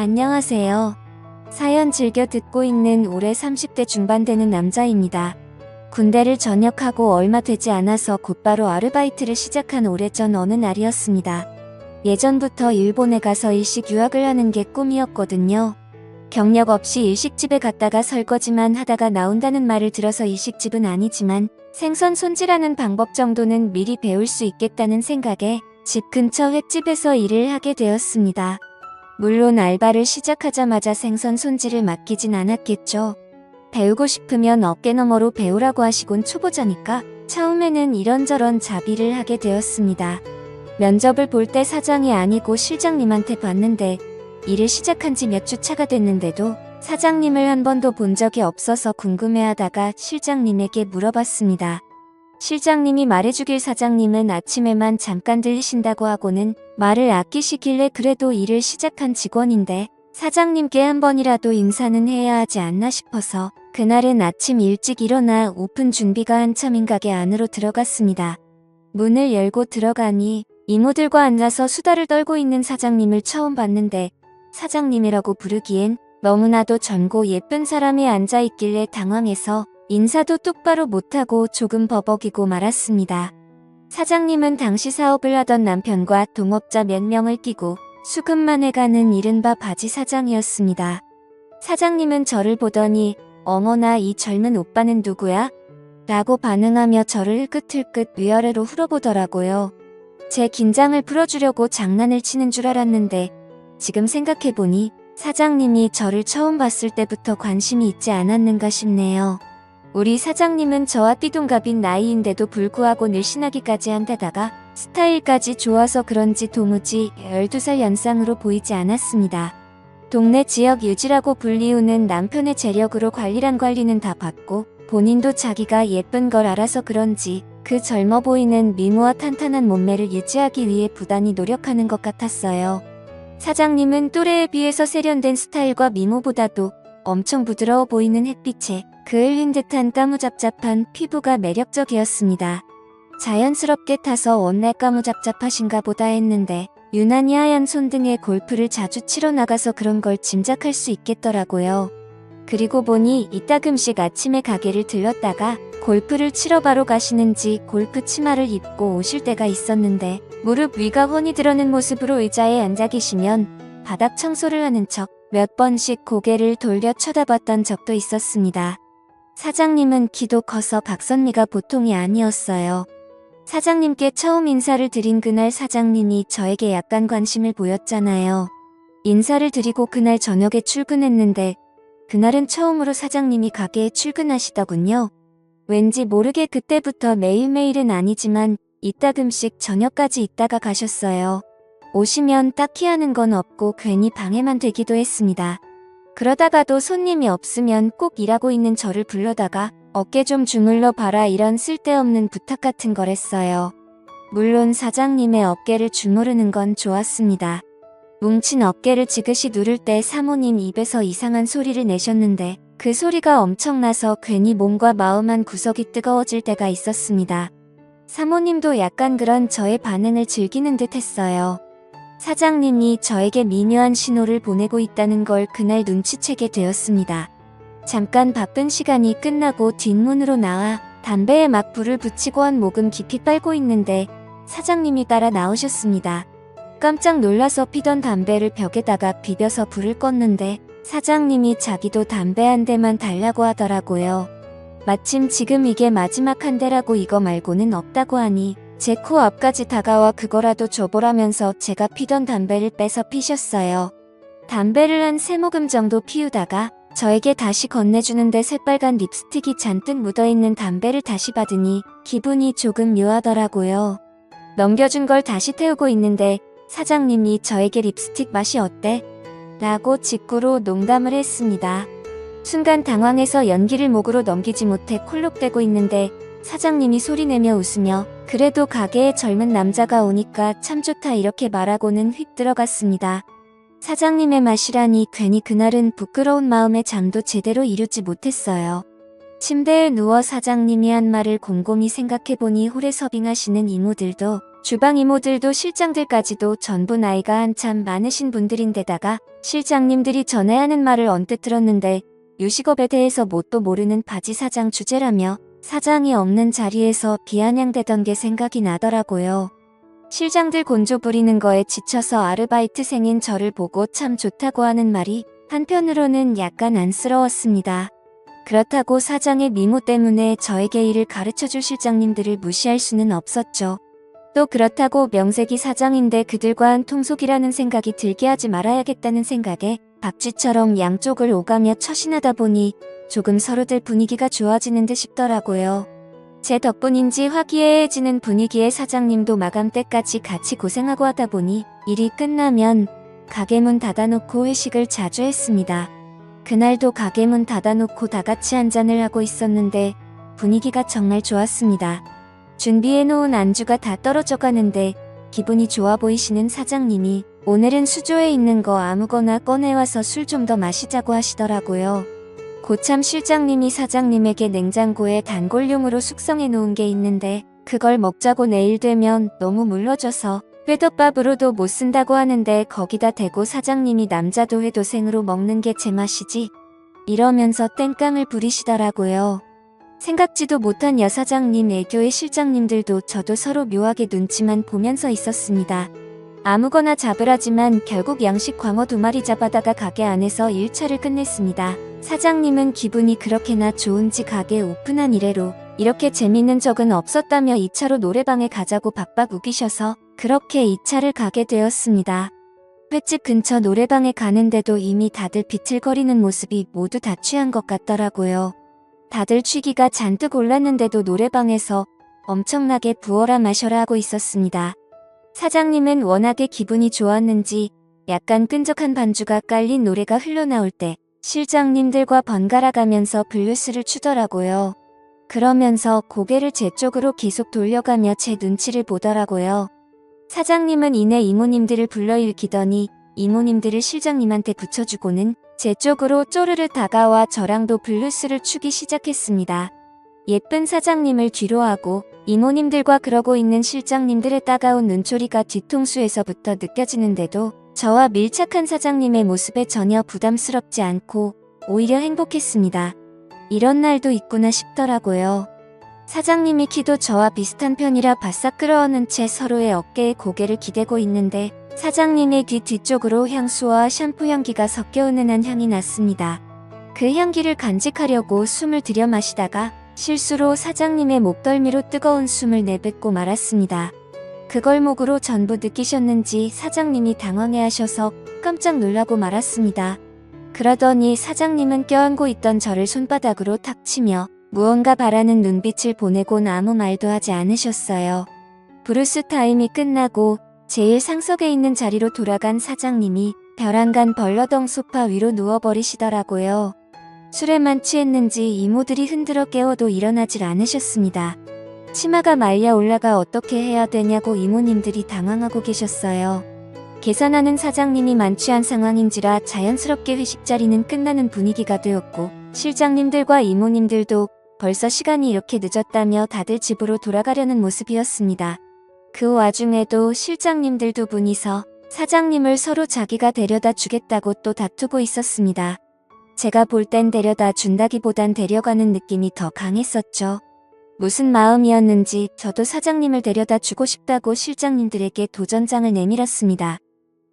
안녕하세요. 사연 즐겨 듣고 있는 올해 30대 중반 되는 남자입니다. 군대를 전역하고 얼마 되지 않아서 곧바로 아르바이트를 시작한 오래전 어느 날이었습니다. 예전부터 일본에 가서 일식 유학을 하는 게 꿈이었거든요. 경력 없이 일식집에 갔다가 설거지만 하다가 나온다는 말을 들어서 일식집은 아니지만 생선 손질하는 방법 정도는 미리 배울 수 있겠다는 생각에 집 근처 횟집에서 일을 하게 되었습니다. 물론 알바를 시작하자마자 생선 손질을 맡기진 않았겠죠. 배우고 싶으면 어깨너머로 배우라고 하시곤 초보자니까 처음에는 이런저런 자비를 하게 되었습니다. 면접을 볼 때 사장이 아니고 실장님한테 봤는데 일을 시작한 지 몇 주 차가 됐는데도 사장님을 한 번도 본 적이 없어서 궁금해하다가 실장님에게 물어봤습니다. 실장님이 말해주길 사장님은 아침에만 잠깐 들리신다고 하고는 말을 아끼시길래 그래도 일을 시작한 직원인데 사장님께 한 번이라도 인사는 해야 하지 않나 싶어서 그날은 아침 일찍 일어나 오픈 준비가 한참인 가게 안으로 들어갔습니다. 문을 열고 들어가니 이모들과 앉아서 수다를 떨고 있는 사장님을 처음 봤는데 사장님이라고 부르기엔 너무나도 젊고 예쁜 사람이 앉아있길래 당황해서 인사도 똑바로 못하고 조금 버벅이고 말았습니다. 사장님은 당시 사업을 하던 남편과 동업자 몇 명을 끼고 수급만 해가는 이른바 바지 사장이었습니다. 사장님은 저를 보더니 어머나 이 젊은 오빠는 누구야? 라고 반응하며 저를 흘끗흘끗 위아래로 훑어보더라고요. 제 긴장을 풀어주려고 장난을 치는 줄 알았는데 지금 생각해보니 사장님이 저를 처음 봤을 때부터 관심이 있지 않았는가 싶네요. 우리 사장님은 저와 띠동갑인 나이인데도 불구하고 늘씬하기까지 한 데다가 스타일까지 좋아서 그런지 도무지 12살 연상으로 보이지 않았습니다. 동네 지역 유지라고 불리우는 남편의 재력으로 관리란 관리는 다 받고 본인도 자기가 예쁜 걸 알아서 그런지 그 젊어 보이는 미모와 탄탄한 몸매를 유지하기 위해 부단히 노력하는 것 같았어요. 사장님은 또래에 비해서 세련된 스타일과 미모보다도 엄청 부드러워 보이는 햇빛에 그을린 듯한 까무잡잡한 피부가 매력적이었습니다. 자연스럽게 타서 원래 까무잡잡하신가 보다 했는데 유난히 하얀 손등에 골프를 자주 치러 나가서 그런 걸 짐작할 수 있겠더라고요. 그리고 보니 이따금씩 아침에 가게를 들렀다가 골프를 치러 바로 가시는지 골프 치마를 입고 오실 때가 있었는데 무릎 위가 훤히 드러는 모습으로 의자에 앉아 계시면 바닥 청소를 하는 척 몇 번씩 고개를 돌려 쳐다봤던 적도 있었습니다. 사장님은 키도 커서 각선미가 보통이 아니었어요. 사장님께 처음 인사를 드린 그날 사장님이 저에게 약간 관심을 보였잖아요. 인사를 드리고 그날 저녁에 출근했는데 그날은 처음으로 사장님이 가게에 출근하시더군요. 왠지 모르게 그때부터 매일매일은 아니지만 이따금씩 저녁까지 있다가 가셨어요. 오시면 딱히 하는 건 없고 괜히 방해만 되기도 했습니다. 그러다가도 손님이 없으면 꼭 일하고 있는 저를 불러다가 어깨 좀 주물러 봐라 이런 쓸데없는 부탁 같은 걸 했어요. 물론 사장님의 어깨를 주무르는 건 좋았습니다. 뭉친 어깨를 지그시 누를 때 사모님 입에서 이상한 소리를 내셨는데 그 소리가 엄청나서 괜히 몸과 마음 한 구석이 뜨거워질 때가 있었습니다. 사모님도 약간 그런 저의 반응을 즐기는 듯 했어요. 사장님이 저에게 미묘한 신호를 보내고 있다는 걸 그날 눈치채게 되었습니다. 잠깐 바쁜 시간이 끝나고 뒷문으로 나와 담배에 막 불을 붙이고 한 모금 깊이 빨고 있는데 사장님이 따라 나오셨습니다. 깜짝 놀라서 피던 담배를 벽에다가 비벼서 불을 껐는데 사장님이 자기도 담배 한 대만 달라고 하더라고요. 마침 지금 이게 마지막 한 대라고 이거 말고는 없다고 하니 제 코 앞까지 다가와 그거라도 줘보라면서 제가 피던 담배를 빼서 피셨어요. 담배를 한 3모금 정도 피우다가 저에게 다시 건네주는데 새빨간 립스틱이 잔뜩 묻어있는 담배를 다시 받으니 기분이 조금 묘하더라고요. 넘겨준 걸 다시 태우고 있는데 사장님이 저에게 립스틱 맛이 어때? 라고 직구로 농담을 했습니다. 순간 당황해서 연기를 목으로 넘기지 못해 콜록대고 있는데 사장님이 소리내며 웃으며 그래도 가게에 젊은 남자가 오니까 참 좋다 이렇게 말하고는 휙 들어갔습니다. 사장님의 맛이라니 괜히 그날은 부끄러운 마음에 잠도 제대로 이루지 못했어요. 침대에 누워 사장님이 한 말을 곰곰이 생각해보니 홀에 서빙하시는 이모들도 주방 이모들도 실장들까지도 전부 나이가 한참 많으신 분들인데다가 실장님들이 전에 하는 말을 언뜻 들었는데 요식업에 대해서 뭣도 모르는 바지 사장 주제라며 사장이 없는 자리에서 비아냥대던 게 생각이 나더라고요. 실장들 곤조 부리는 거에 지쳐서 아르바이트생인 저를 보고 참 좋다고 하는 말이 한편으로는 약간 안쓰러웠습니다. 그렇다고 사장의 미모 때문에 저에게 일을 가르쳐줄 실장님들을 무시할 수는 없었죠. 또 그렇다고 명색이 사장인데 그들과 한 통속이라는 생각이 들게 하지 말아야겠다는 생각에 박쥐처럼 양쪽을 오가며 처신하다 보니 조금 서로들 분위기가 좋아지는 듯 싶더라고요. 제 덕분인지 화기애애해지는 분위기에 사장님도 마감 때까지 같이 고생하고 하다 보니 일이 끝나면 가게 문 닫아놓고 회식을 자주 했습니다. 그날도 가게 문 닫아놓고 다같이 한잔을 하고 있었는데 분위기가 정말 좋았습니다. 준비해놓은 안주가 다 떨어져 가는데 기분이 좋아 보이시는 사장님이 오늘은 수조에 있는 거 아무거나 꺼내와서 술 좀 더 마시자고 하시더라고요. 고참 실장님이 사장님에게 냉장고에 단골용으로 숙성해 놓은 게 있는데 그걸 먹자고 내일 되면 너무 물러져서 회덮밥으로도 못 쓴다고 하는데 거기다 대고 사장님이 남자도 회도생으로 먹는 게 제맛이지 이러면서 땡깡을 부리시더라고요. 생각지도 못한 여사장님 애교의 실장님들도 저도 서로 묘하게 눈치만 보면서 있었습니다. 아무거나 잡으라지만 결국 양식 광어 2마리 잡아다가 가게 안에서 1차를 끝냈습니다. 사장님은 기분이 그렇게나 좋은지 가게 오픈한 이래로 이렇게 재밌는 적은 없었다며 2차로 노래방에 가자고 박박 우기셔서 그렇게 2차를 가게 되었습니다. 횟집 근처 노래방에 가는데도 이미 다들 비틀거리는 모습이 모두 다 취한 것 같더라고요. 다들 취기가 잔뜩 올랐는데도 노래방에서 엄청나게 부어라 마셔라 하고 있었습니다. 사장님은 워낙에 기분이 좋았는지 약간 끈적한 반주가 깔린 노래가 흘러나올 때 실장님들과 번갈아 가면서 블루스를 추더라고요. 그러면서 고개를 제 쪽으로 계속 돌려가며 제 눈치를 보더라고요. 사장님은 이내 이모님들을 불러일으키더니 이모님들을 실장님한테 붙여주고는 제 쪽으로 쪼르르 다가와 저랑도 블루스를 추기 시작했습니다. 예쁜 사장님을 뒤로하고 이모님들과 그러고 있는 실장님들의 따가운 눈초리가 뒤통수에서부터 느껴지는데도 저와 밀착한 사장님의 모습에 전혀 부담스럽지 않고 오히려 행복했습니다. 이런 날도 있구나 싶더라고요. 사장님이 키도 저와 비슷한 편이라 바싹 끌어안은 채 서로의 어깨에 고개를 기대고 있는데 사장님의 귀 뒤쪽으로 향수와 샴푸 향기가 섞여 은은한 향이 났습니다. 그 향기를 간직하려고 숨을 들여 마시다가 실수로 사장님의 목덜미로 뜨거운 숨을 내뱉고 말았습니다. 그걸 목으로 전부 느끼셨는지 사장님이 당황해하셔서 깜짝 놀라고 말았습니다. 그러더니 사장님은 껴안고 있던 저를 손바닥으로 탁 치며 무언가 바라는 눈빛을 보내곤 아무 말도 하지 않으셨어요. 브루스 타임이 끝나고 제일 상석에 있는 자리로 돌아간 사장님이 벼랑간 벌러덩 소파 위로 누워버리시더라고요. 술에만 취했는지 이모들이 흔들어 깨워도 일어나질 않으셨습니다. 치마가 말려 올라가 어떻게 해야 되냐고 이모님들이 당황하고 계셨어요. 계산하는 사장님이 만취한 상황인지라 자연스럽게 회식 자리는 끝나는 분위기가 되었고 실장님들과 이모님들도 벌써 시간이 이렇게 늦었다며 다들 집으로 돌아가려는 모습이었습니다. 그 와중에도 실장님들 2분이서 사장님을 서로 자기가 데려다 주겠다고 또 다투고 있었습니다. 제가 볼 땐 데려다 준다기보단 데려가는 느낌이 더 강했었죠. 무슨 마음이었는지 저도 사장님을 데려다 주고 싶다고 실장님들에게 도전장을 내밀었습니다.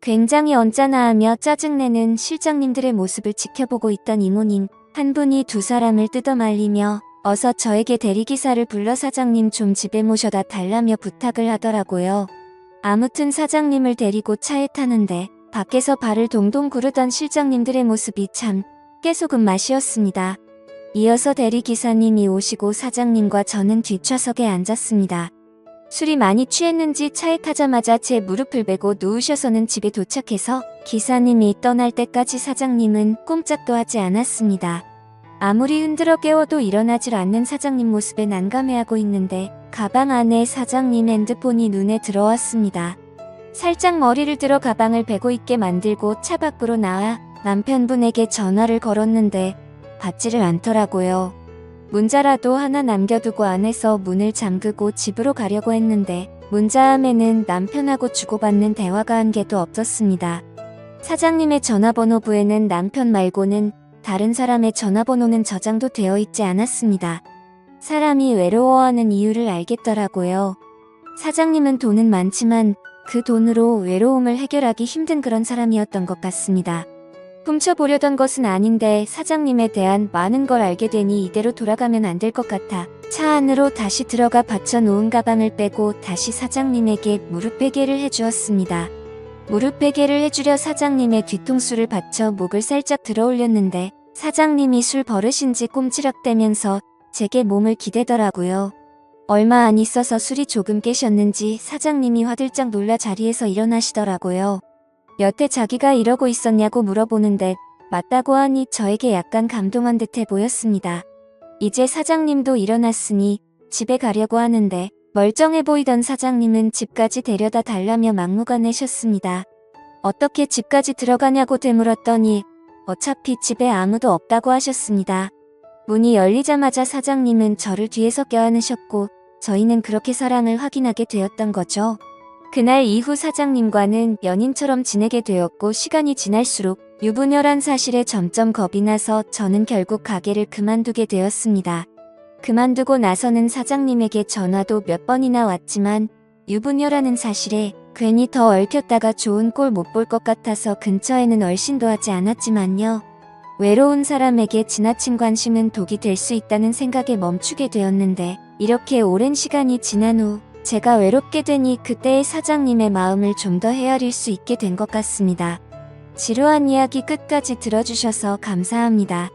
굉장히 언짢아하며 짜증내는 실장님들의 모습을 지켜보고 있던 이모님 한 분이 2사람을 뜯어말리며 어서 저에게 대리기사를 불러 사장님 좀 집에 모셔다 달라며 부탁을 하더라고요. 아무튼 사장님을 데리고 차에 타는데 밖에서 발을 동동 구르던 실장님들의 모습이 참 깨소금 맛이었습니다. 이어서 대리기사님이 오시고 사장님과 저는 뒷좌석에 앉았습니다. 술이 많이 취했는지 차에 타자마자 제 무릎을 베고 누우셔서는 집에 도착해서 기사님이 떠날 때까지 사장님은 꼼짝도 하지 않았습니다. 아무리 흔들어 깨워도 일어나질 않는 사장님 모습에 난감해하고 있는데 가방 안에 사장님 핸드폰이 눈에 들어왔습니다. 살짝 머리를 들어 가방을 베고 있게 만들고 차 밖으로 나와 남편분에게 전화를 걸었는데 받지를 않더라고요. 문자라도 하나 남겨두고 안에서 문을 잠그고 집으로 가려고 했는데 문자함에는 남편하고 주고받는 대화가 한 개도 없었습니다. 사장님의 전화번호부에는 남편 말고는 다른 사람의 전화번호는 저장도 되어 있지 않았습니다. 사람이 외로워하는 이유를 알겠더라고요. 사장님은 돈은 많지만 그 돈으로 외로움을 해결하기 힘든 그런 사람이었던 것 같습니다. 훔쳐보려던 것은 아닌데 사장님에 대한 많은 걸 알게 되니 이대로 돌아가면 안 될 것 같아 차 안으로 다시 들어가 받쳐놓은 가방을 빼고 다시 사장님에게 무릎 베개를 해주었습니다. 무릎 베개를 해주려 사장님의 뒤통수를 받쳐 목을 살짝 들어올렸는데 사장님이 술 버릇인지 꼼지락대면서 제게 몸을 기대더라고요. 얼마 안 있어서 술이 조금 깨셨는지 사장님이 화들짝 놀라 자리에서 일어나시더라고요. 여태 자기가 이러고 있었냐고 물어보는데 맞다고 하니 저에게 약간 감동한 듯해 보였습니다. 이제 사장님도 일어났으니 집에 가려고 하는데 멀쩡해 보이던 사장님은 집까지 데려다 달라며 막무가내셨습니다. 어떻게 집까지 들어가냐고 되물었더니 어차피 집에 아무도 없다고 하셨습니다. 문이 열리자마자 사장님은 저를 뒤에서 껴안으셨고 저희는 그렇게 사랑을 확인하게 되었던 거죠. 그날 이후 사장님과는 연인처럼 지내게 되었고 시간이 지날수록 유부녀란 사실에 점점 겁이 나서 저는 결국 가게를 그만두게 되었습니다. 그만두고 나서는 사장님에게 전화도 몇 번이나 왔지만 유부녀라는 사실에 괜히 더 얽혔다가 좋은 꼴 못 볼 것 같아서 근처에는 얼씬도 하지 않았지만요. 외로운 사람에게 지나친 관심은 독이 될 수 있다는 생각에 멈추게 되었는데 이렇게 오랜 시간이 지난 후 제가 외롭게 되니 그때의 사장님의 마음을 좀 더 헤아릴 수 있게 된 것 같습니다. 지루한 이야기 끝까지 들어주셔서 감사합니다.